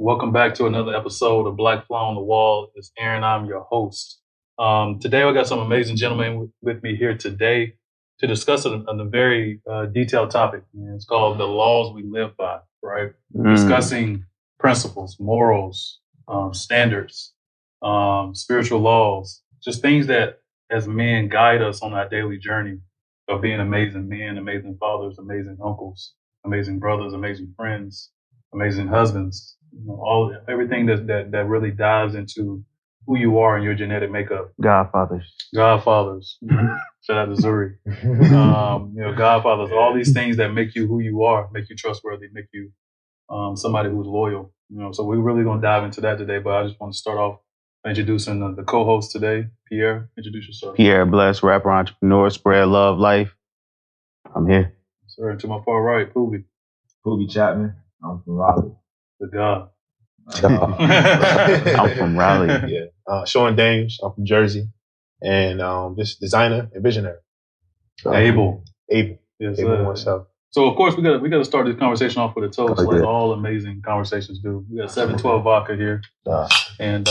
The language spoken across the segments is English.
Welcome back to another episode of Black Fly on the Wall. It's Aaron. I'm your host. Today, we got some amazing gentlemen with me here today to discuss a very detailed topic. It's called the laws we live by, right? Discussing principles, morals, standards, spiritual laws, just things that as men guide us on our daily journey of being amazing men, amazing fathers, amazing uncles, amazing brothers, amazing friends, amazing husbands. Everything that really dives into who you are and your genetic makeup. Godfathers. Shout out to Zuri. Godfathers. All these things that make you who you are, make you trustworthy, make you somebody who's loyal. So we're really gonna dive into that today. But I just want to start off by introducing the co-host today, Pierre. Introduce yourself. Pierre Bless, rapper, entrepreneur, spread love, life. I'm here. Sir, to my far right, Poogie. Poogie Chapman. I'm from Raleigh. The God. I'm from Raleigh. Yeah. Sean Dames. I'm from Jersey. And just designer and visionary. Able. Yes, Able myself. So of course we got to start this conversation off with a toast, like all amazing conversations do. We got 712 Vodka here, and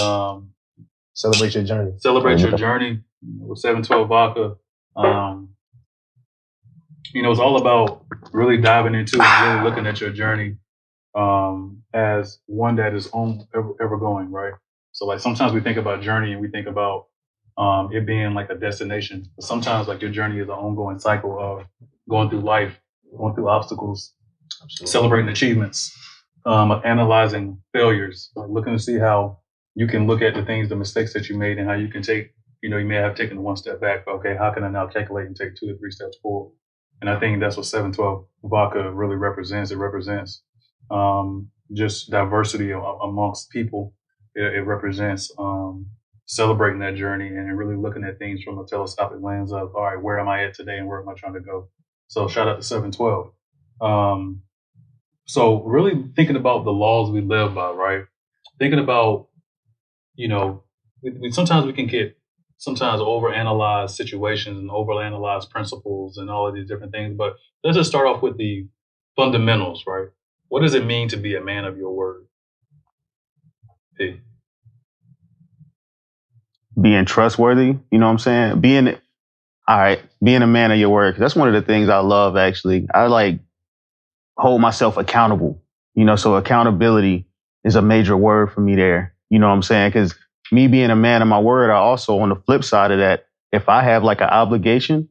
celebrate your journey. Celebrate your journey with 712 Vodka. It's all about really diving into and really looking at your journey as one that is ever going, right? So like sometimes we think about journey and we think about it being like a destination, but sometimes like your journey is an ongoing cycle of going through life, going through obstacles, celebrating achievements, analyzing failures, like looking to see how you can look at the mistakes that you made and how you can take, you may have taken one step back, but okay, how can I now calculate and take 2 to 3 steps forward? And I think that's what 712 Vodka really represents. It represents just diversity amongst people. It represents celebrating that journey and really looking at things from a telescopic lens of, all right, where am I at today and where am I trying to go? So shout out to 712. So really thinking about the laws we live by, right? Thinking about, sometimes we can get overanalyze situations and overanalyze principles and all of these different things. But let's just start off with the fundamentals, right? What does it mean to be a man of your word? P. Being trustworthy, you know what I'm saying? Being a man of your word. That's one of the things I love, actually. I like hold myself accountable, so accountability is a major word for me there. You know what I'm saying? Because me being a man of my word, I also, on the flip side of that, if I have like an obligation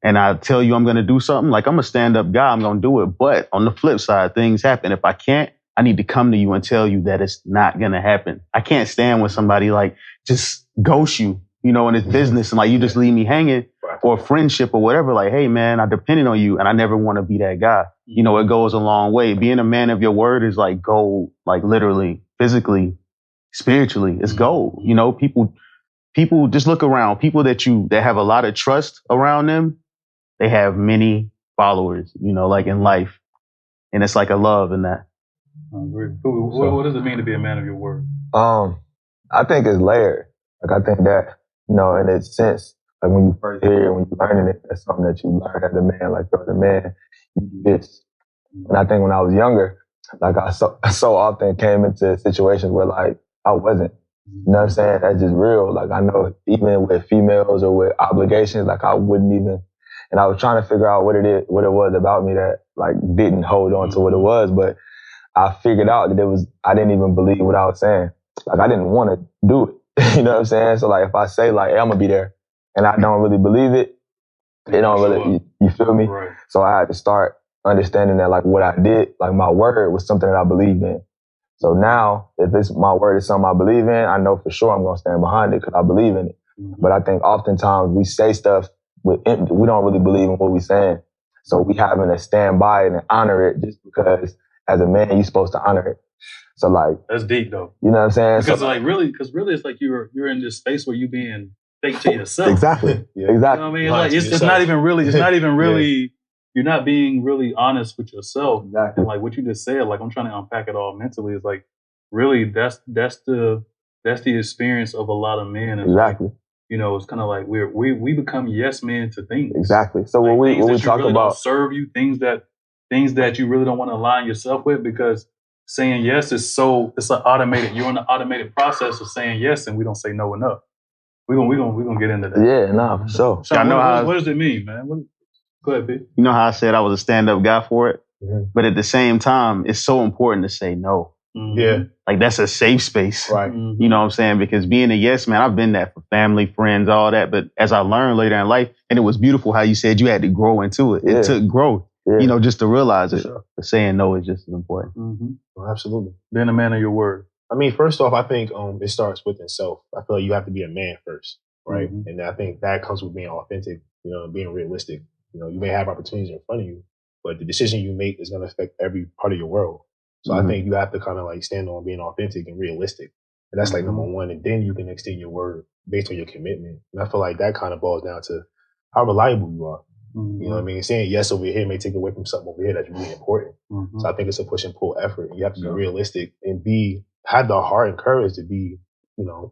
and I tell you I'm going to do something, like I'm a stand-up guy, I'm going to do it. But on the flip side, things happen. If I can't, I need to come to you and tell you that it's not going to happen. I can't stand when somebody like just ghosts you, in his business and like you just leave me hanging, or friendship or whatever. Like, hey man, I depended on you and I never want to be that guy. It goes a long way. Being a man of your word is like gold, like literally, physically, spiritually, it's gold. People just look around. People that have a lot of trust around them, they have many followers, like in life. And it's like a love in that. What does it mean to be a man of your word? I think it's layered. Like I think that, in a sense, like when you first hear it, when you're learning it, that's something that you learn as a man. Like, as a man, you do this. And I think when I was younger, like I so often came into situations where like I wasn't. You know what I'm saying? That's just real. Like I know even with females or with obligations, like I wouldn't even. And I was trying to figure out what it was about me that like didn't hold on to what it was. But I figured out that I didn't even believe what I was saying. Like I didn't want to do it. You know what I'm saying? So like if I say like, hey, I'm gonna be there and I don't really believe it, it don't really, you feel me? Right. So I had to start understanding that like what I did, like my word was something that I believed in. So now if it's my word is something I believe in, I know for sure I'm gonna stand behind it because I believe in it. Mm-hmm. But I think oftentimes we say stuff we don't really believe in what we're saying. So we having to stand by it and honor it just because as a man, you're supposed to honor it. So like. That's deep though. You know what I'm saying? Because really it's like you're in this space where you being fake to yourself. Exactly. Yeah, exactly. You know what I mean? Like it's not even really, you're not being really honest with yourself. Exactly. And like what you just said, like I'm trying to unpack it all mentally. It's like, really that's the experience of a lot of men. And exactly. Like, it's kind of like we become yes men to things. Exactly. So like when we talk really about don't serve you, things that you really don't want to align yourself with, because saying yes is so, it's an automated, you're in the automated process of saying yes, and we don't say no enough. We're gonna get into that. Yeah, nah, for sure. Sean, know what does it mean, man? Go ahead, B. You know how I said I was a stand-up guy for it? Mhm. But at the same time, it's so important to say no. Mm-hmm. Yeah. Like, that's a safe space. Right. Mm-hmm. You know what I'm saying? Because being a yes man, I've been that for family, friends, all that. But as I learned later in life, and it was beautiful how you said you had to grow into it. Yeah. It took growth, Yeah. you know, just to realize it. Sure. But saying no is just as important. Mm-hmm. Well, absolutely. Being a man of your word. I mean, first off, I think it starts within self. I feel like you have to be a man first, right? Mm-hmm. And I think that comes with being authentic, being realistic. You may have opportunities in front of you, but the decision you make is going to affect every part of your world. So I think you have to kind of like stand on being authentic and realistic. And that's like number one. And then you can extend your word based on your commitment. And I feel like that kind of boils down to how reliable you are. Mm-hmm. You know what I mean? Saying yes over here may take away from something over here that's really important. Mm-hmm. So I think it's a push and pull effort. You have to be realistic and have the heart and courage to be,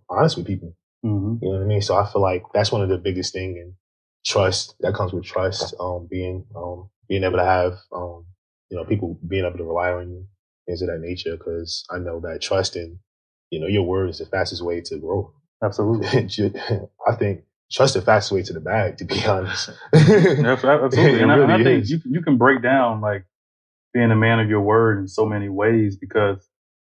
honest with people. Mm-hmm. You know what I mean? So I feel like that's one of the biggest things. And trust, that comes with trust, being able to have, people being able to rely on you, things of that nature. Cause I know that trust in, your word is the fastest way to grow. Absolutely. I think trust the fastest way to the bag, to be honest. Absolutely. And really I think is. you can break down like being a man of your word in so many ways, because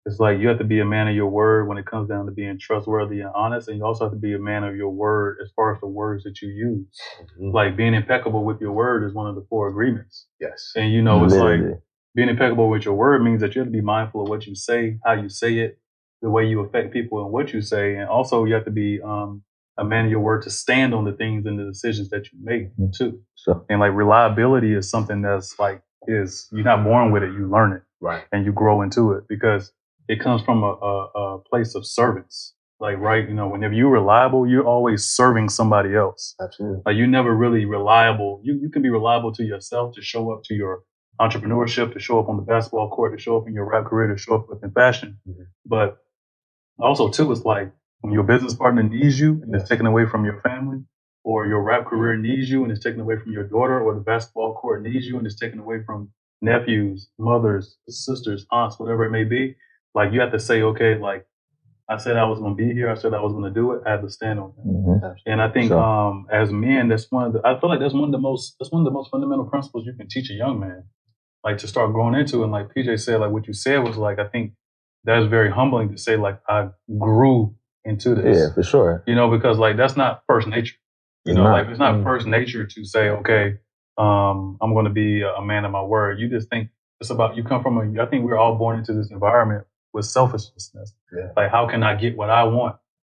it's like you have to be a man of your word when it comes down to being trustworthy and honest. And you also have to be a man of your word as far as the words that you use. Mm-hmm. Like being impeccable with your word is one of the 4 agreements. Yes. And it's Literally. like being impeccable with your word means that you have to be mindful of what you say, how you say it, the way you affect people and what you say. And also you have to be a man of your word to stand on the things and the decisions that you make too. Sure. And like reliability is something that's like, you're not born with it, you learn it. Right. And you grow into it because it comes from a place of service. Like, right, whenever you're reliable, you're always serving somebody else. Absolutely. Like, you're never really reliable. You can be reliable to yourself, to show up to your entrepreneurship, to show up on the basketball court, to show up in your rap career, to show up within fashion. Mm-hmm. But also too, it's like when your business partner needs you and it's taken away from your family, or your rap career needs you and it's taken away from your daughter, or the basketball court needs you and it's taken away from nephews, mothers, sisters, aunts, whatever it may be. Like, you have to say, okay, like, I said I was going to be here. I said I was going to do it. I have to stand on that. Mm-hmm. And I think, as men, I feel like that's one of the most fundamental principles you can teach a young man, like, to start growing into. And like PJ said, like what you said was like, I think that's very humbling to say, like, I grew into this. Yeah, for sure. Because like, that's not first nature. Like, it's not first nature to say, okay, I'm going to be a man of my word. You just think it's about, you come from I think we're all born into this environment with selfishness. Yeah. Like, how can I get what I want?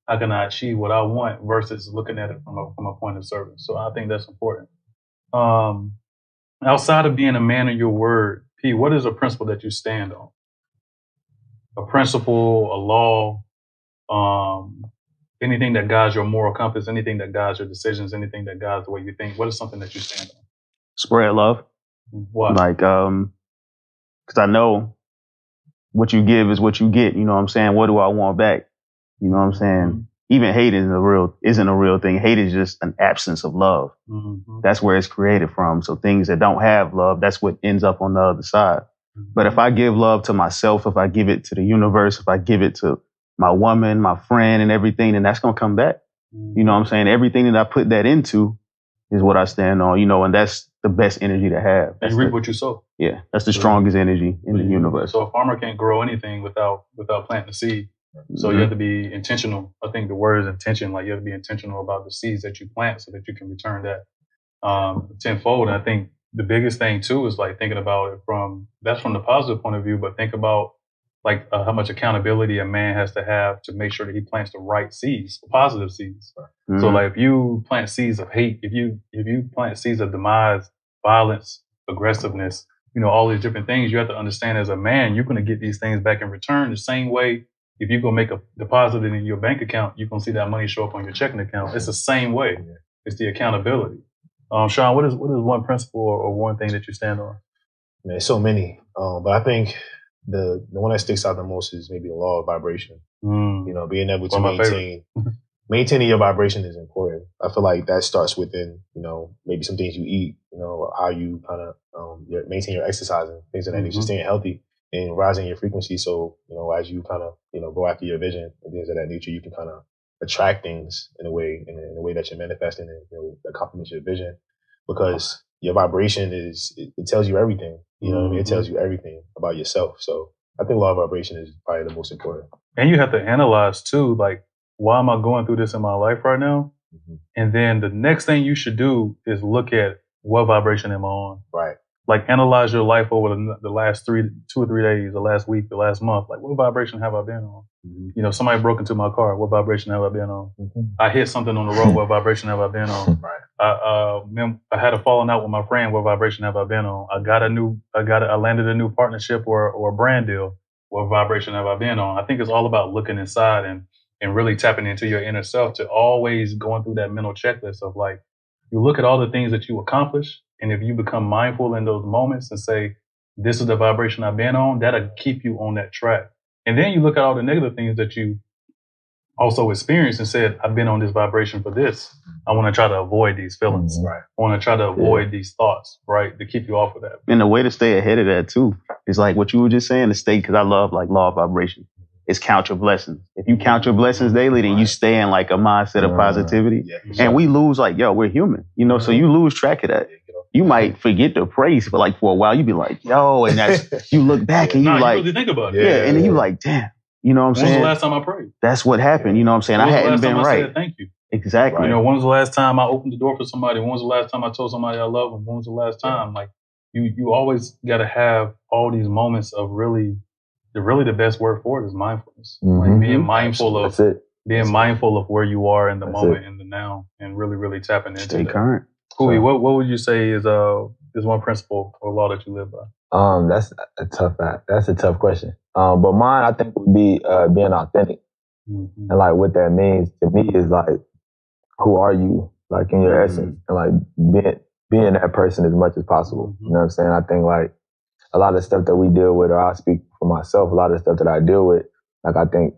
How can I achieve what I want versus looking at it from a point of service? So I think that's important. Outside of being a man of your word, P, what is a principle that you stand on? A principle, a law, anything that guides your moral compass, anything that guides your decisions, anything that guides the way you think. What is something that you stand on? Spread love. What? Like, because I know what you give is what you get. You know what I'm saying? What do I want back? You know what I'm saying? Mm-hmm. Even hate isn't a real thing. Hate is just an absence of love. Mm-hmm. That's where it's created from. So things that don't have love, that's what ends up on the other side. Mm-hmm. But if I give love to myself, if I give it to the universe, if I give it to my woman, my friend, and everything, then that's going to come back. Mm-hmm. You know what I'm saying? Everything that I put that into is what I stand on, and that's the best energy to have. And you reap what you sow. Yeah, that's the strongest energy in the universe. So a farmer can't grow anything without planting the seed. So you have to be intentional. I think the word is intention. Like, you have to be intentional about the seeds that you plant so that you can return that tenfold. And I think the biggest thing too is like thinking about it from the positive point of view, but think about like how much accountability a man has to have to make sure that he plants the right seeds, the positive seeds. Mm-hmm. So like, if you plant seeds of hate, if you plant seeds of demise, violence, aggressiveness, all these different things, you have to understand as a man, you're going to get these things back in return the same way. If you go make a deposit in your bank account, you're going to see that money show up on your checking account. It's the same way. It's the accountability. Sean, what is one principle or one thing that you stand on? Man, so many. But I think the one that sticks out the most is maybe the law of vibration. Being able to maintaining your vibration is important. I feel like that starts within, maybe some things you eat, how you kind of maintain your exercise and things of that nature, staying healthy. and rising your frequency. So, as you kind of, go after your vision and things of that nature, you can kind of attract things in a way that you're manifesting and, that complements your vision, because your vibration it tells you everything. You know what I mean? It tells you everything about yourself. So I think law of vibration is probably the most important. And you have to analyze too, like, why am I going through this in my life right now? And then the next thing you should do is look at what vibration am I on? Right. Like, analyze your life over the last 2 or 3 days, the last week, the last month. Like, what vibration have I been on? Somebody broke into my car. What vibration have I been on? I hit something on the road. What vibration have I been on? Right. I had a falling out with my friend. What vibration have I been on? I landed a new partnership or a brand deal. What vibration have I been on? I think it's all about looking inside and really tapping into your inner self, to always going through that mental checklist of, like, you look at all the things that you accomplish, and if you become mindful in those moments and say, this is the vibration I've been on, that'll keep you on that track. And then you look at all the negative things that you also experienced and said, I've been on this vibration for this. I want to try to avoid these feelings. Right. I want to try to avoid these thoughts, right? To keep you off of that. And the way to stay ahead of that too is like what you were just saying, to stay, because I love like law of vibration, is count your blessings. If you count your blessings daily, then you stay in like a mindset of positivity. And we lose, like, we're human, so you lose track of that. You might forget to praise for a while. You be like, yo, and that's, you look back and you like, you really think about it. Yeah, and then you like, damn, you know what I'm saying? When was the last time I prayed? That's what happened. You know what I'm saying? I hadn't been right. I said thank you. Exactly. When was the last time I opened the door for somebody? When was the last time I told somebody I love them? When was the last time? Like, you always got to have all these moments of really the best word for it is mindfulness. Like, being mindful of where you are in the moment, in the now, and really, really tapping into Stay that. current. Kovy, what would you say is one principle or law that you live by? That's a tough question. But mine, I think, would be being authentic. And like what that means to me is like, who are you, like, in your essence, and like being that person as much as possible. You know what I'm saying? I think like a lot of stuff that we deal with, or I speak for myself, a lot of stuff that I deal with, like, I think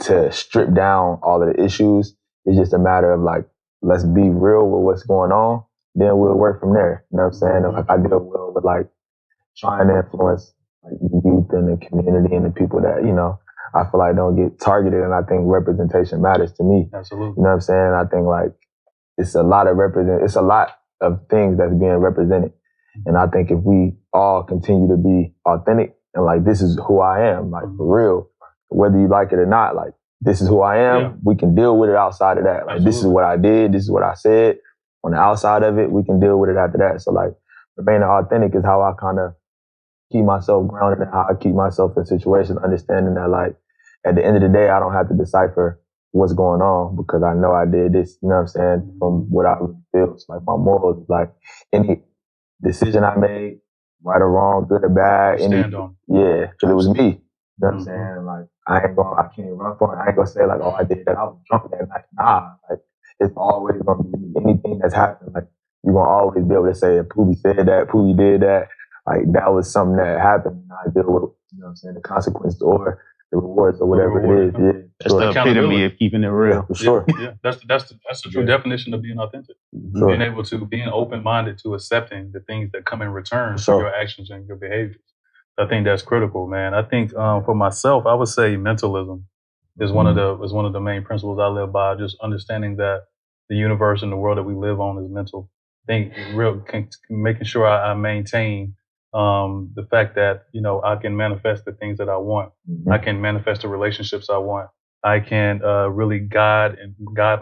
to strip down all of the issues is just a matter of like, let's be real with what's going on, then we'll work from there. You know what I'm saying? And like, I deal well with like trying to influence like the youth and the community and the people that, I feel like don't get targeted, and I think representation matters to me. Absolutely. You know what I'm saying? I think like it's a lot of things that's being represented. And I think if we all continue to be authentic and like, this is who I am, like, for real, whether you like it or not, like, this is who I am, we can deal with it outside of that. Like, this is what I did, this is what I said. On the outside of it, we can deal with it after that. So like, remaining authentic is how I kind of keep myself grounded and how I keep myself in situations, understanding that like, at the end of the day, I don't have to decipher what's going on because I know I did this, you know what I'm saying, from what I feel. It's like my morals, like any decision I made, right or wrong, good or bad, because it was me. You know what I'm saying? Like, I can't run for it. I ain't gonna say like, oh, I did that, I was drunk that night. Nah, like, it's always gonna be anything that's happened. Like, you're gonna always be able to say, Pooby said that, Pooby did that. Like, that was something that happened, and I deal with, you know what I'm saying, the consequences or the rewards or whatever it is. Yeah, that's the epitome of keeping it real. For sure. Yeah, that's the true definition of being authentic. Being able to, being open-minded to accepting the things that come in return for your actions and your behaviors. I think that's critical, man. I think for myself, I would say mentalism is one of the main principles I live by. Just understanding that the universe and the world that we live on is mental. Making sure I maintain the fact that, I can manifest the things that I want. I can manifest the relationships I want. I can really guide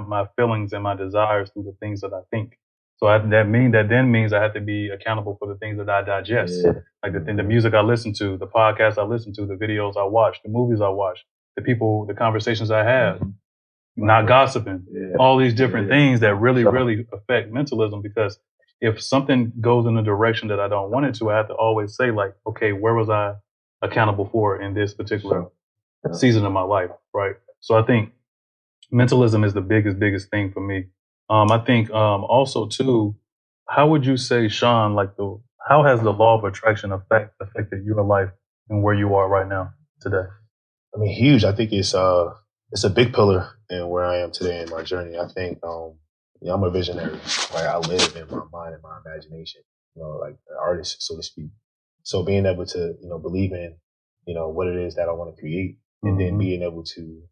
my feelings and my desires through the things that I think. So that then means I have to be accountable for the things that I digest. Like the music I listen to, the podcasts I listen to, the videos I watch, the movies I watch, the conversations I have, not gossiping, all these different things that really, really affect mentalism. Because if something goes in a direction that I don't want it to, I have to always say like, okay, where was I accountable for in this particular season of my life, right? So I think mentalism is the biggest thing for me. I think also too, how would you say, Sean, like how has the law of attraction affected your life and where you are right now today? I mean, huge. I think it's a big pillar in where I am today in my journey. I think I'm a visionary. Like, I live in my mind and my imagination, like an artist, so to speak. So being able to, believe in what it is that I want to create, and then being able to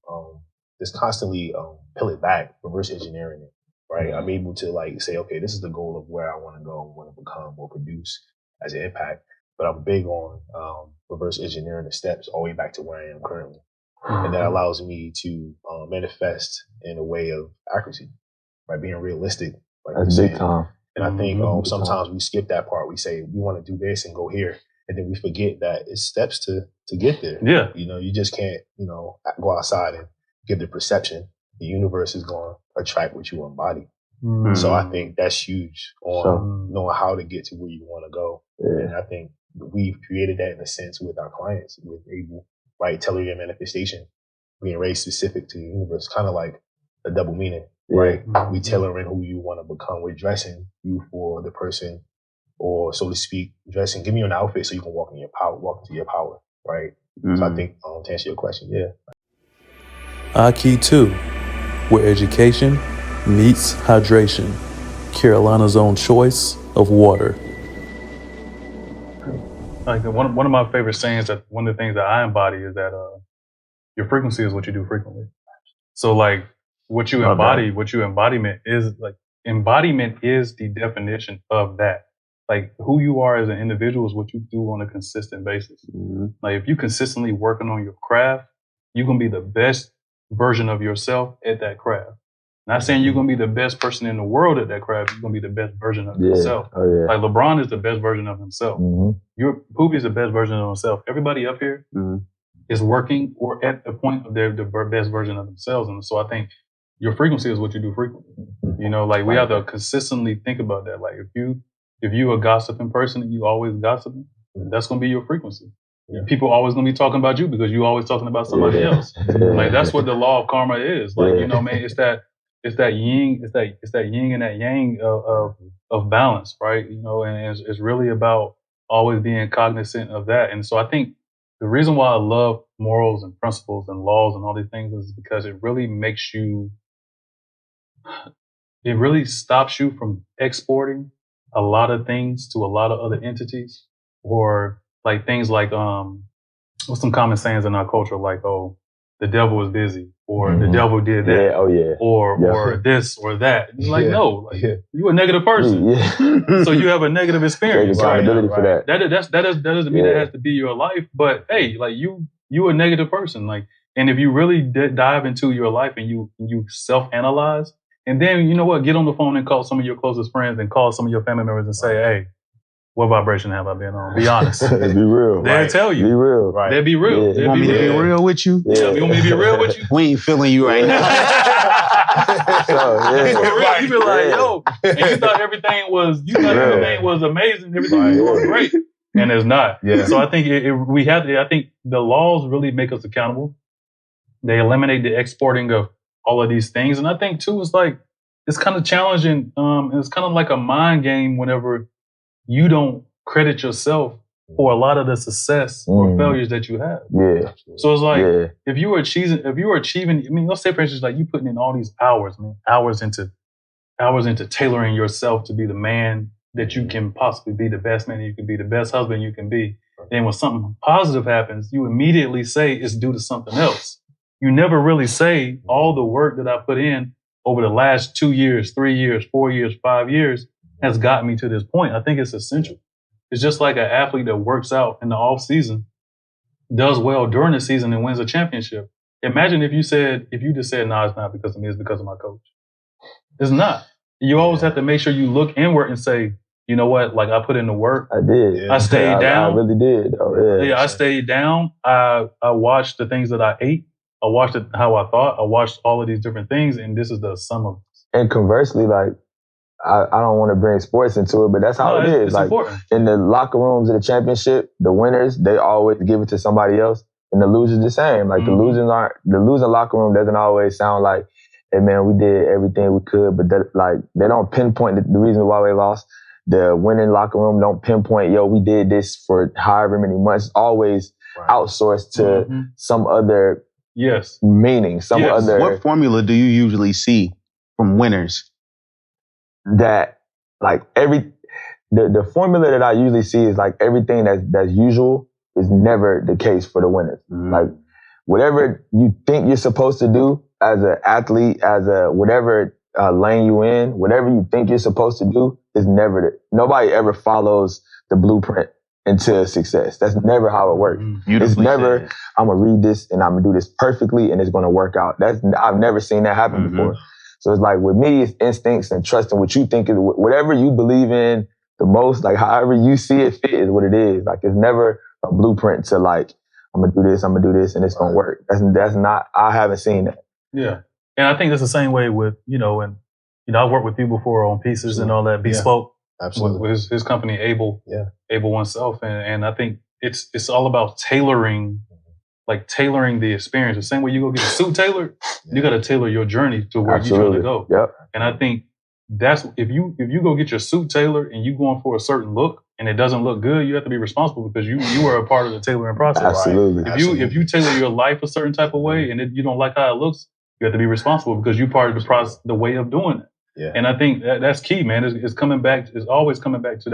just constantly peel it back, reverse engineering it, right? I'm able to like say, okay, this is the goal of where I want to go, want to become or produce as an impact. But I'm big on reverse engineering the steps all the way back to where I am currently. And that allows me to manifest in a way of accuracy, by being realistic. Like that's big time. And I think sometimes we skip that part. We say we want to do this and go here, and then we forget that it's steps to get there. Yeah. You just can't, go outside and give the perception. The universe is going to attract what you embody. So I think that's huge on knowing how to get to where you want to go. Yeah. And I think we've created that in a sense with our clients, with able, right, tailor your manifestation, being very specific to the universe, kind of like a double meaning, right? We tailoring who you want to become. We're dressing you for the person, or so to speak, giving you an outfit so you can walk into your power, right? So I think to answer your question, 𝐏𝐡𝐨𝐧𝐞, where education meets hydration. Carolina's own choice of water. Like one of my favorite sayings, that one of the things that I embody is that your frequency is what you do frequently. So like what you embodiment is the definition of that. Like who you are as an individual is what you do on a consistent basis. Like if you consistently working on your craft, you're gonna be the best version of yourself at that craft. Not saying you're gonna be the best person in the world at that craft. You're gonna be the best version of yourself. Like LeBron is the best version of himself. Poopy is the best version of himself. Everybody up here is working or at the point of the best version of themselves. And so I think your frequency is what you do frequently. Like we have to consistently think about that. Like if you a gossiping person and you always gossiping, that's gonna be your frequency. People always gonna be talking about you because you always talking about somebody else. Like that's what the law of karma is. Like man, it's that yin, it's that yin and that yang of balance, right? And it's really about always being cognizant of that. And so I think the reason why I love morals and principles and laws and all these things is because it really stops you from exporting a lot of things to a lot of other entities, or like things like what's some common sayings in our culture, like, oh, the devil was busy, or the devil did that, or this or that. It's like, no, like, you're a negative person, so you have a negative experience. Accountability for that. That doesn't mean that has to be your life, but hey, like you a negative person, like, and if you really dive into your life and you self-analyze, and then you know what, get on the phone and call some of your closest friends and call some of your family members and say, hey, what vibration have I been on? Be honest. Be real. They'll tell you. Be real. Right. They'll be real. You want me to be real with you? Yeah. You want me to be real with you? We ain't feeling you right now. You be like, yo, and you thought everything was amazing, everything was going great, and it's not. So I think I think the laws really make us accountable. They eliminate the exporting of all of these things, and I think too, it's kind of challenging. It's kind of like a mind game whenever you don't credit yourself for a lot of the success or failures that you have. So it's like if you were achieving, I mean, let's say for instance, like you putting in all these hours into tailoring yourself to be the man that you can possibly be, the best man you can be, the best husband you can be. And when something positive happens, you immediately say it's due to something else. You never really say all the work that I put in over the last 2 years, 3 years, 4 years, 5 years has gotten me to this point. I think it's essential. It's just like an athlete that works out in the off season, does well during the season and wins a championship. Imagine if you just said, no, it's not because of me, it's because of my coach. It's not. You always have to make sure you look inward and say, you know what? Like I put in the work. I did. I stayed down. I really did. I stayed down. I watched the things that I ate. I watched how I thought. I watched all of these different things, and this is the sum of it. And conversely, like, I don't want to bring sports into it, but that's how it is. It's like important. In the locker rooms of the championship, the winners, they always give it to somebody else, and the losers the same. Like the losing locker room doesn't always sound like, hey man, we did everything we could, but they don't pinpoint the reason why we lost. The winning locker room don't pinpoint, yo, we did this for however many months. It's always outsourced to some other meaning, some other. What formula do you usually see from winners? That like the formula that I usually see is like everything that's usual is never the case for the winners. Like, whatever you think you're supposed to do as an athlete, as a whatever lane you in, whatever you think you're supposed to do is never, nobody ever follows the blueprint into success. That's never how it works. It's never, I'm going to read this and I'm going to do this perfectly and it's going to work out. I've never seen that happen before. So it's like, with me, it's instincts and trusting what you think is, whatever you believe in the most, like however you see it fit is what it is. Like, it's never a blueprint to like, I'm going to do this, and it's going to work. That's not, I haven't seen that. Yeah. And I think it's the same way with, I've worked with you before on pieces and all that, Bespoke. Absolutely. With his company, Able Oneself. And I think it's all about tailoring the experience. The same way you go get a suit tailored, you got to tailor your journey to where you're trying to go. Yep. And I think that's, if you go get your suit tailored and you going for a certain look and it doesn't look good, you have to be responsible because you were a part of the tailoring process. Absolutely. Right? If you tailor your life a certain type of way and you don't like how it looks, you have to be responsible because you're part of the process, the way of doing it. Yeah. And I think that's key, man. It's always coming back to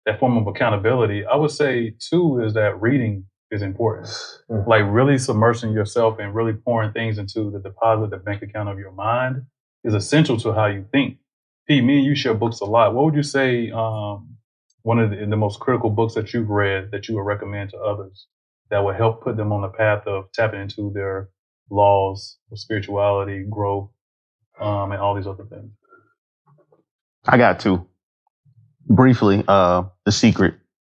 that form of accountability. I would say too is that reading is important. Like really submersing yourself and really pouring things into the deposit, the bank account of your mind is essential to how you think. Pete, me and you share books a lot. What would you say one of the most critical books that you've read that you would recommend to others that would help put them on the path of tapping into their laws of spirituality, growth, and all these other things? I got two. Briefly, The Secret.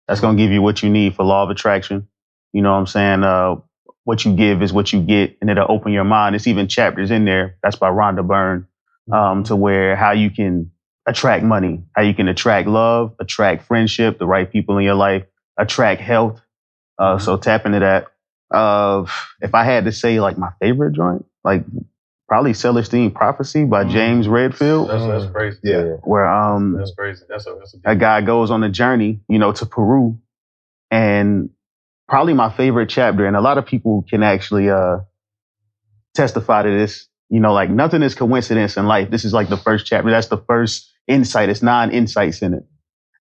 That's going to give you what you need for law of attraction. You know what I'm saying? What you give is what you get, and it'll open your mind. It's even chapters in there. That's by Rhonda Byrne, to where how you can attract money, how you can attract love, attract friendship, the right people in your life, attract health. So tap into that. If I had to say like my favorite joint, like probably Celestine Prophecy by James Redfield. That's crazy. Yeah. Where that's crazy. That's a guy goes on a journey, to Peru, and probably my favorite chapter, and a lot of people can actually testify to this. Like nothing is coincidence in life. This is like the first chapter. That's the first insight. It's 9 insights in it,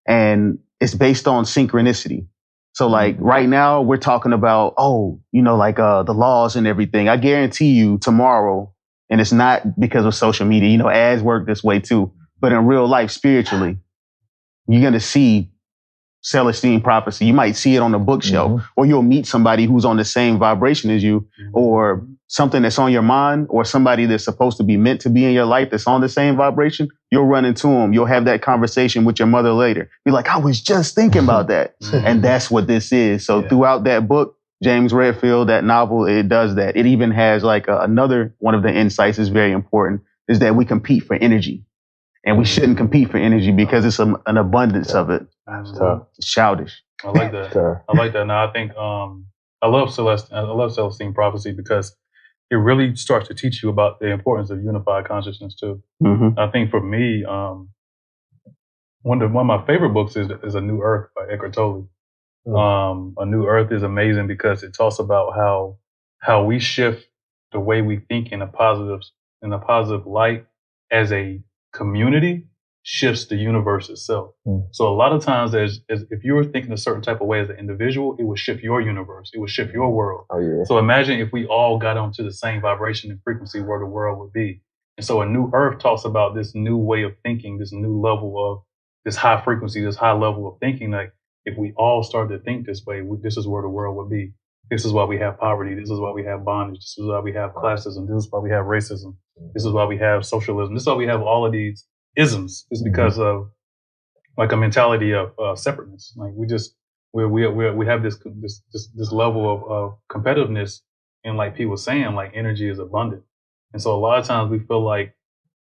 and it's based on synchronicity. So like right now we're talking about, the laws and everything. I guarantee you tomorrow, and it's not because of social media, ads work this way too, but in real life, spiritually, you're going to see Celestine Prophecy. You might see it on a bookshelf, or you'll meet somebody who's on the same vibration as you, or something that's on your mind, or somebody that's supposed to be meant to be in your life that's on the same vibration. You'll run into them. You'll have that conversation with your mother later. Be like, I was just thinking about that. And that's what this is. So throughout that book, James Redfield, that novel, it does that. It even has like another one of the insights is very important, is that we compete for energy. And we shouldn't compete for energy because it's an abundance of it. It's childish. I like that. I like that. Now I think I love Celestine Prophecy because it really starts to teach you about the importance of unified consciousness too. I think for me, one of my favorite books is A New Earth by Eckhart Tolle. A New Earth is amazing because it talks about how we shift the way we think in a positive light as a community shifts the universe itself. So a lot of times if you were thinking a certain type of way as an individual, it would shift your universe. It would shift your world. So imagine if we all got onto the same vibration and frequency where the world would be. And so A New Earth talks about this new way of thinking, this new level of this high frequency, this high level of thinking. Like if we all started to think this way, this is where the world would be. This is why we have poverty. This is why we have bondage. This is why we have classism. This is why we have racism. This is why we have socialism. This is why we have all of these isms. It's because of like a mentality of separateness. Like we have this level of competitiveness, and like people saying, like energy is abundant. And so a lot of times we feel like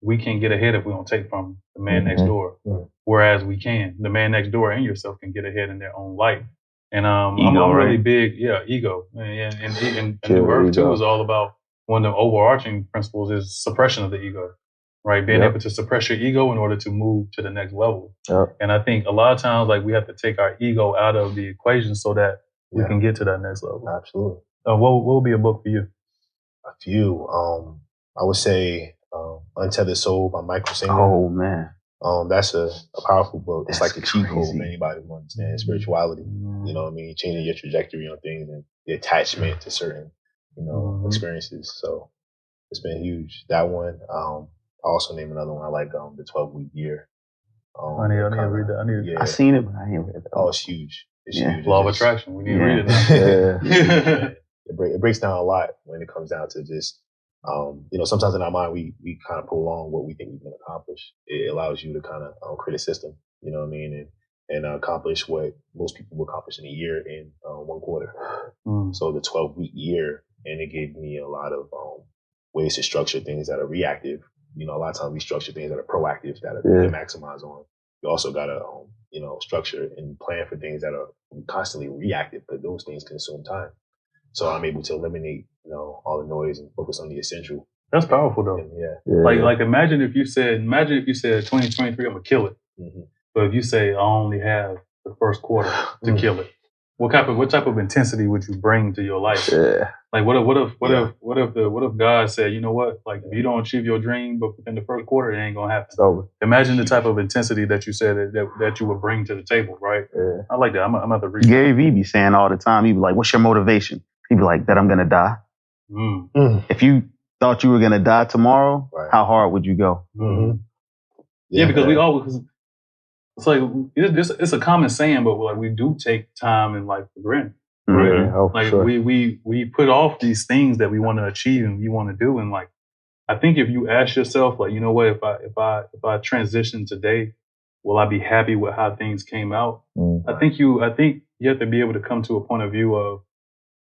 we can't get ahead if we don't take from the man next door. Whereas the man next door and yourself can get ahead in their own light. And I'm really big, ego. And New Earth too is all about one of the overarching principles is suppression of the ego, right? Being able to suppress your ego in order to move to the next level. And I think a lot of times, like we have to take our ego out of the equation so that we can get to that next level. Absolutely. What would be a book for you? A few. I would say Untethered Soul by Michael Singer. Oh man. That's a powerful book. It's That's like the cheat code crazy. for anybody who understands spirituality. You know what I mean? Changing your trajectory on things and the attachment to certain, experiences. So it's been huge. That one. I also named another one. I like the 12-week year. I need to read that. Yeah. I seen it, but I ain't read that. Oh, it's huge. It's huge. Law of attraction. We need to read it now. It breaks down a lot when it comes down to just, sometimes in our mind we kind of prolong what we think we can accomplish. It allows you to kind of create a system, you know what I mean, and accomplish what most people will accomplish in a year in 1 quarter. So the 12-week year, and it gave me a lot of ways to structure things that are reactive. A lot of times we structure things that are proactive, that we can maximize on. You also got to, structure and plan for things that are constantly reactive, but those things consume time. So I'm able to eliminate, all the noise and focus on the essential. That's powerful though. And, Like imagine if you said 2023, I'm gonna kill it. But if you say I only have the first quarter to kill it, what type of intensity would you bring to your life? Like what if God said, you know what? Like if you don't achieve your dream, but within the first quarter, it ain't gonna happen. It's over. Imagine the type of intensity that you said that you would bring to the table, right? I like that. I'm gonna have to read. Gary Vee be saying all the time. He be like, "What's your motivation?" He be like, "That I'm gonna die." If you thought you were gonna die tomorrow, how hard would you go? Because we always. It's like it's a common saying, but like we do take time in life for granted. Right? We put off these things that we want to achieve and we want to do, and like I think if you ask yourself, like, you know what, if I transition today, will I be happy with how things came out? I think you have to be able to come to a point of view of,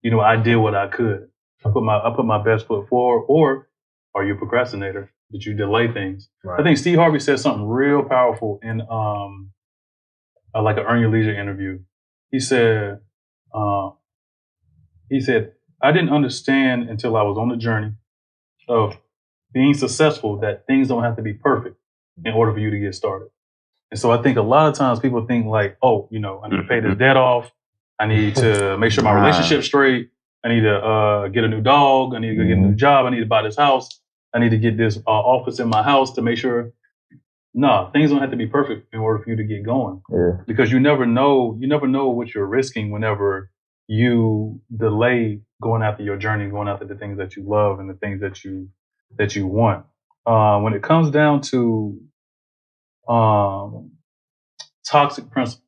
I did what I could. I put my best foot forward. Or are you a procrastinator? Did you delay things? I think Steve Harvey said something real powerful in like an Earn Your Leisure interview. He said, I didn't understand until I was on the journey of being successful that things don't have to be perfect in order for you to get started. And so I think a lot of times people think like, I need to pay this debt off. I need to make sure my relationship's straight. I need to get a new dog. I need to get a new job. I need to buy this house. I need to get this office in my house to make sure. No, things don't have to be perfect in order for you to get going. Because you never know what you're risking whenever you delay going after your journey, going after the things that you love and the things that you want. When it comes down to toxic principles,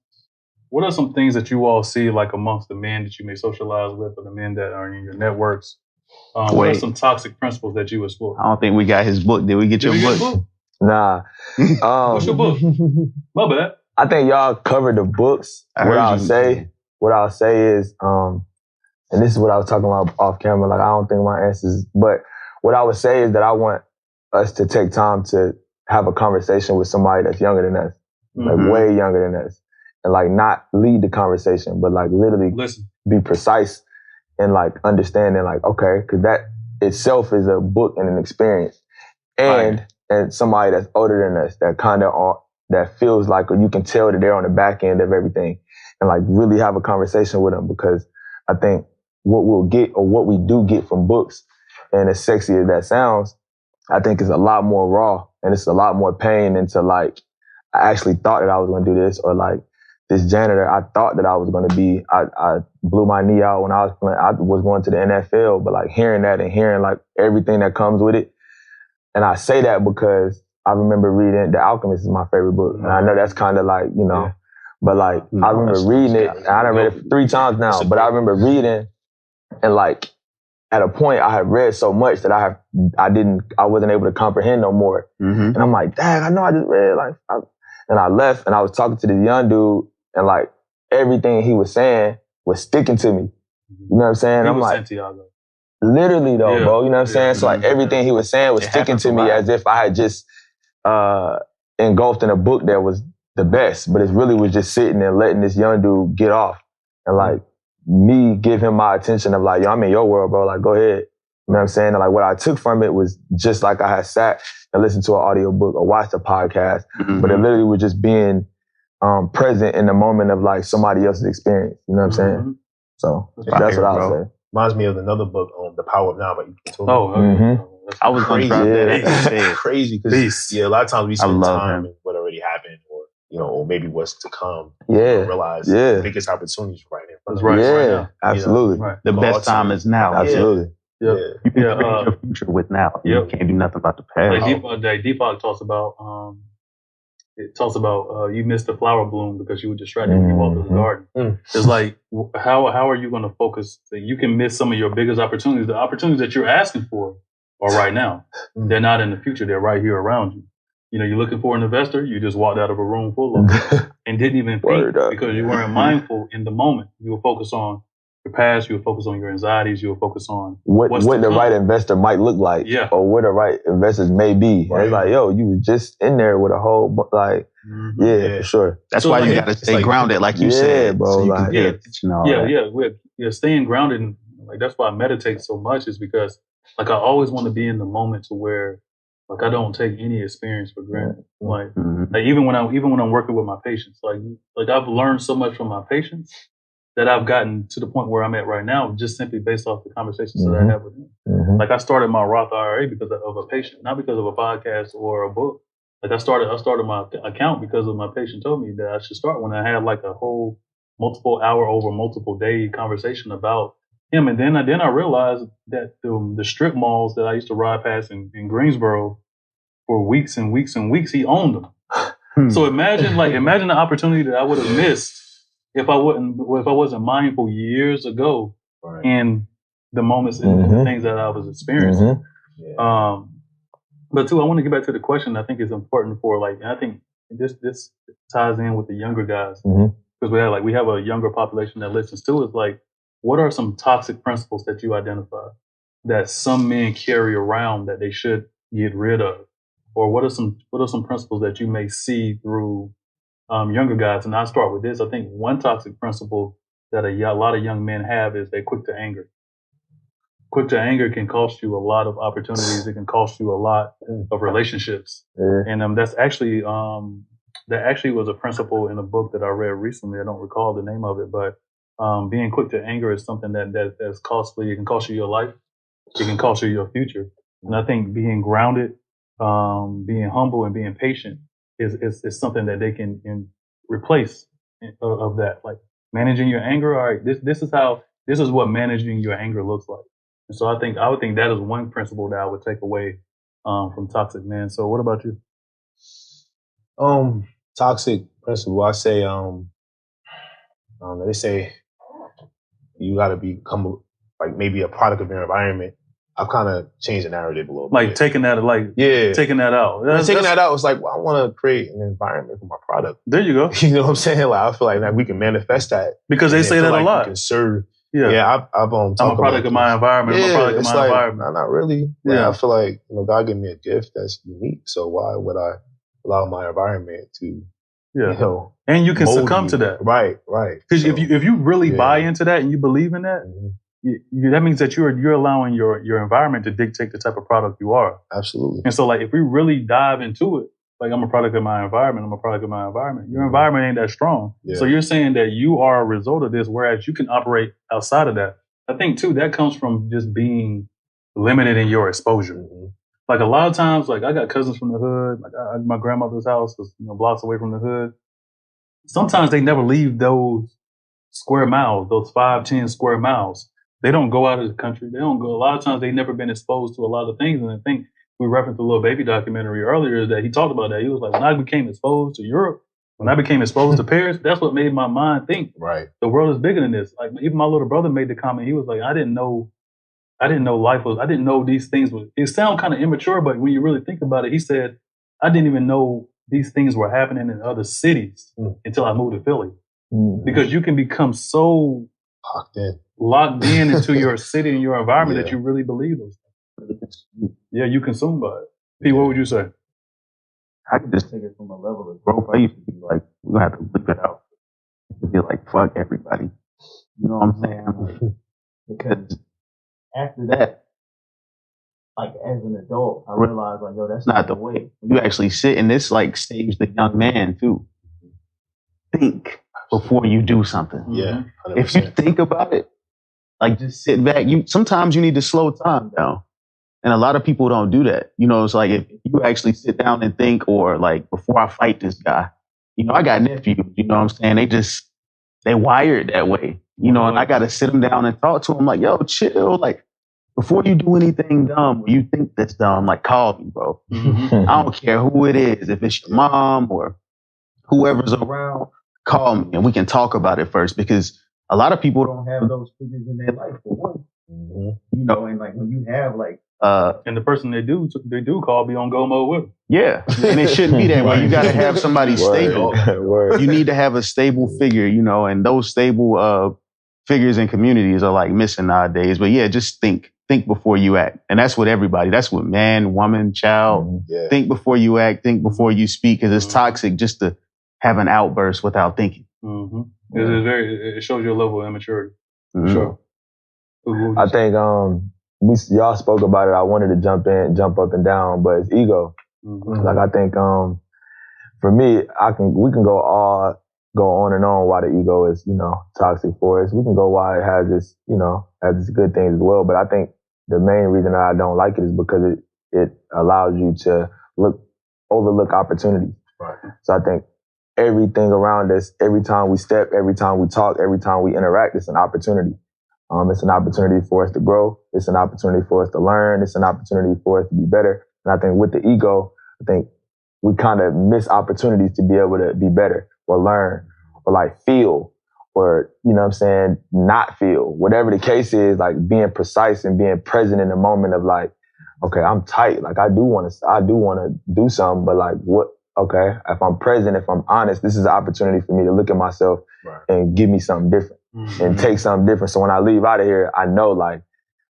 what are some things that you all see like amongst the men that you may socialize with or the men that are in your networks? What are some toxic principles that you explore? I don't think we got his book. Did we get your book? Nah. What's your book? My bad. I think y'all covered the books. What I'll say is, and this is what I was talking about off camera, like I don't think my answers, but what I would say is that I want us to take time to have a conversation with somebody that's younger than us, like way younger than us, and like not lead the conversation, but like literally be precise and like understanding like, okay, because that itself is a book and an experience. And somebody that's older than us that kind of that feels like, or you can tell that they're on the back end of everything, and like really have a conversation with them, because I think what we'll get, or what we do get from books, and as sexy as that sounds, I think is a lot more raw, and it's a lot more pain into like, I actually thought that I was going to do this, or like this janitor, I thought that I was going to be, I blew my knee out when I was playing, I was going to the NFL, but like hearing that and hearing like everything that comes with it. And I say that because I remember reading, The Alchemist is my favorite book. And I know that's kind of like, but like, I remember reading it, and I done read it 3 times now, but I remember reading, and like, at a point I had read so much that I wasn't able to comprehend no more. And I'm like, dang, I know I just read and I left, and I was talking to this young dude, and like, everything he was saying was sticking to me. You know what I'm saying? I'm like, Santiago. Literally though, bro, you know what I'm saying? So like everything he was saying was sticking to me as if I had just engulfed in a book that was the best, but it really was just sitting and letting this young dude get off, and like me give him my attention of like, yo, I'm in your world, bro, like go ahead. You know what I'm saying? And like what I took from it was just like I had sat and listened to an audio book or watched a podcast, but it literally was just being present in the moment of like somebody else's experience. You know what I'm saying? So that's what I would say. Reminds me of another book, The Power of Now by Ike. I was going to drop that. Crazy because a lot of times we spend time in what already or maybe what's to come. Yeah. Realize the biggest opportunities right in front of us. Yeah, right now. absolutely. Right. The best time is now. Absolutely. You can create your future with now. You can't do nothing about the past. Like Deepak talks about, you missed the flower bloom because you were distracted when you walked through the garden. It's like, how are you going to focus? You can miss some of your biggest opportunities. The opportunities that you're asking for are right now. They're not in the future. They're right here around you. You're looking for an investor. You just walked out of a room full of them and didn't even think because you weren't mindful in the moment. You were focused on your past. You were focused on your anxieties. You were focused on what the right investor might look like, or what the right investors may be. Right. It's like, yo, you was just in there with a whole for sure. That's why you gotta stay grounded, like you said, bro. So you can pay attention. Staying grounded, and that's why I meditate so much, is because I always want to be in the moment to where I don't take any experience for granted. Like even when I'm working with my patients, like I've learned so much from my patients that I've gotten to the point where I'm at right now, just simply based off the conversations that I have with them. Like I started my Roth IRA because of a patient, not because of a podcast or a book. Like I started my account because of my patient told me that I should start, when I had a whole multiple hour over multiple day conversation about him. And then I realized that the strip malls that I used to ride past in Greensboro for weeks and weeks and weeks, he owned them. So imagine the opportunity that I would have missed if I wasn't mindful years ago in the moments and the things that I was experiencing. But too, I want to get back to the question. I think it's important for and I think this ties in with the younger guys, because we have a younger population that listens to us. What are some toxic principles that you identify that some men carry around that they should get rid of? Or what are some principles that you may see through younger guys? And I'll start with this. I think one toxic principle that a lot of young men have is they're quick to anger. Quick to anger can cost you a lot of opportunities. It can cost you a lot of relationships. And that's actually was a principle in a book that I read recently. I don't recall the name of it, but being quick to anger is something that's costly. It can cost you your life. It can cost you your future. And I think being grounded, being humble, and being patient is something that they can replace of that. Like managing your anger. All right, this is what managing your anger looks like. And so I would think that is one principle that I would take away from toxic men. So what about you? Toxic principle, I say they say you got to become maybe a product of your environment. I've kind of changed the narrative a little bit. Taking that out. Taking that out, it's I want to create an environment for my product. There you go. You know what I'm saying? I feel like we can manifest that. Because they say that a lot. We can serve. Yeah, I'm a product of my environment. I'm a product of my environment. Not really. Yeah, I feel like God gave me a gift that's unique. So why would I allow my environment to, and you can succumb to that. Right. Because if you really buy into that and you believe in that, that means that you're allowing your environment to dictate the type of product you are. Absolutely. And so if we really dive into it, I'm a product of my environment. I'm a product of my environment. Your environment ain't that strong. Yeah. So you're saying that you are a result of this, whereas you can operate outside of that. I think too, that comes from just being limited in your exposure. A lot of times, I got cousins from the hood. My grandmother's house was blocks away from the hood. Sometimes they never leave those square miles, those 5-10 square miles. They don't go out of the country. They don't go. A lot of times they've never been exposed to a lot of things. And I think we referenced the Little Baby documentary earlier, is that he talked about that. He was like, when I became exposed to Europe, when I became exposed to Paris, that's what made my mind think the world is bigger than this. Even my little brother made the comment. He was like, I didn't know life was, I didn't know these things was, it sounds kind of immature, but when you really think about it, he said, I didn't even know these things were happening in other cities until I moved to Philly. Because you can become so locked in into your city and your environment that you really believe those things. Yeah, you consumed by it. P, what would you say? I could just take it from a level of growth. I used to be like, we're going to have to leave it out. To be like, fuck everybody. You know what I'm saying? Because after that, as an adult, I realized, that's not the way. You actually sit in this, stage the young man, too. Think before you do something. Yeah. 100%. If you think about it, just sit back. Sometimes you need to slow time down. And a lot of people don't do that. It's if you actually sit down and think, or before I fight this guy, You know, I got nephews, you know what I'm saying? They wired that way, you know, and I got to sit them down and talk to them like, yo, chill. Like, before you do anything dumb or you think that's dumb, like, call me, bro. I don't care who it is. If it's your mom or whoever's around, call me and we can talk about it first, because a lot of people don't have those figures in their life for one. You know, and like when you have like and the person they do call be on go mode with them. Yeah, and it shouldn't be that way. You got to have somebody stable. You need to have a stable figure, you know, and those stable figures in communities are like missing nowadays. But yeah, just think before you act, and that's what everybody. That's what man, woman, child. Think before you act. Think before you speak, because it's toxic just to have an outburst without thinking. It shows you a level of immaturity. Sure. I think y'all spoke about it. I wanted to jump up and down, but it's ego. Like I think for me, we can go on and on why the ego is, you know, toxic for us. We can go why it has this, you know, has its good things as well. But I think the main reason that I don't like it is because it allows you to overlook opportunities. Right. So I think everything around us, every time we step, every time we talk, every time we interact, it's an opportunity. It's an opportunity for us to grow. It's an opportunity for us to learn. It's an opportunity for us to be better. And I think with the ego, I think we kind of miss opportunities to be able to be better or learn or like feel or, you know what I'm saying, not feel. Whatever the case is, like being precise and being present in the moment of like, okay, I'm tight. Like I do want to do something, but like what? Okay, if I'm present, if I'm honest, this is an opportunity for me to look at myself and give me something different and take something different. So when I leave out of here, I know like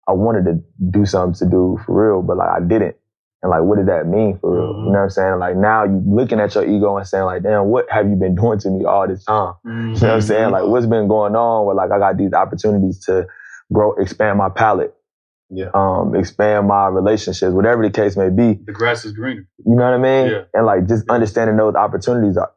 I wanted to do something to do for real, but like I didn't. And like, what did that mean for real? You know what I'm saying? Like now you looking at your ego and saying like, damn, what have you been doing to me all this time? You know what I'm saying? Like what's been going on where like I got these opportunities to grow, expand my palate. Expand my relationships, whatever the case may be. The grass is greener. You know what I mean? Yeah. And like just understanding those opportunities are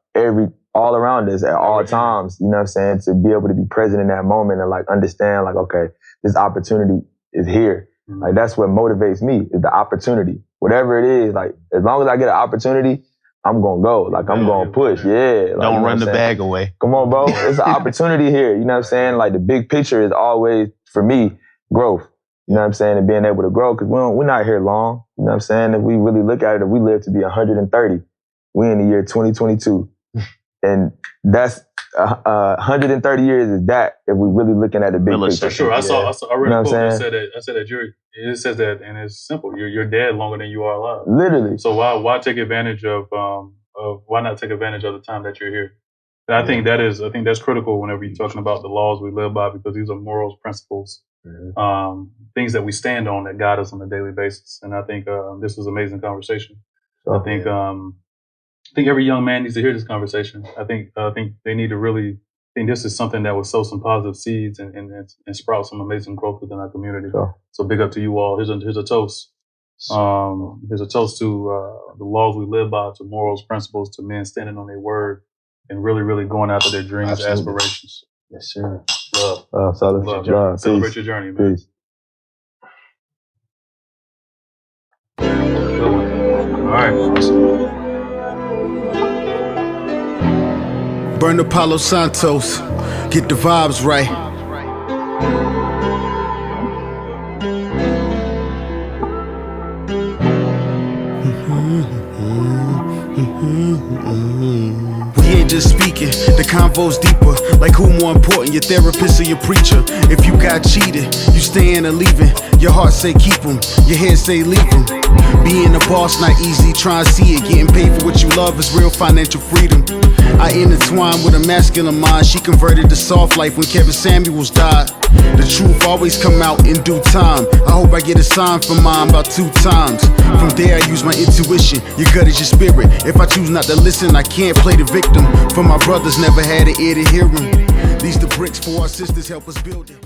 all around us at all times. You know what I'm saying? To be able to be present in that moment and like understand like, okay, this opportunity is here. Like that's what motivates me is the opportunity. Whatever it is, like as long as I get an opportunity, I'm gonna go. Like I'm gonna push. Yeah. Like, don't run the bag away. Come on, bro. It's an opportunity here. You know what I'm saying? Like the big picture is always for me growth. You know what I'm saying? And being able to grow, because we're not here long. You know what I'm saying? If we really look at it, if we live to be 130, we in the year 2022. And that's 130 years is that if we really looking at the big picture. For sure. I read a quote that said that it says that, and it's simple. You're dead longer than you are alive. Literally. So why take advantage of why not take advantage of the time that you're here? And I think that's critical whenever you're talking about the laws we live by, because these are morals, principles, things that we stand on that guide us on a daily basis. And I think this was an amazing conversation. I think every young man needs to hear this conversation. I think they need to really think this is something that will sow some positive seeds and sprout some amazing growth within our community. So big up to you all. Here's a toast. Here's a toast to the laws we live by, to morals, principles, to men standing on their word and really, really going after their dreams, aspirations. Yes, sir. Love. Celebrate your journey, man. Peace. All right. Burn the Palo Santos, get the vibes right. We ain't just speaking, the convo's deeper. Like who more important, your therapist or your preacher? If you got cheated, you staying or leaving. Your heart say keep them, your head say leave them. Being a boss not easy, try and see it. Getting paid for what you love is real financial freedom. I intertwined with a masculine mind. She converted to soft life when Kevin Samuels died. The truth always come out in due time. I hope I get a sign from mine about 2 times. From there I use my intuition. Your gut is your spirit. If I choose not to listen, I can't play the victim. For my brothers never had an ear to hear them. These the bricks for our sisters, help us build it.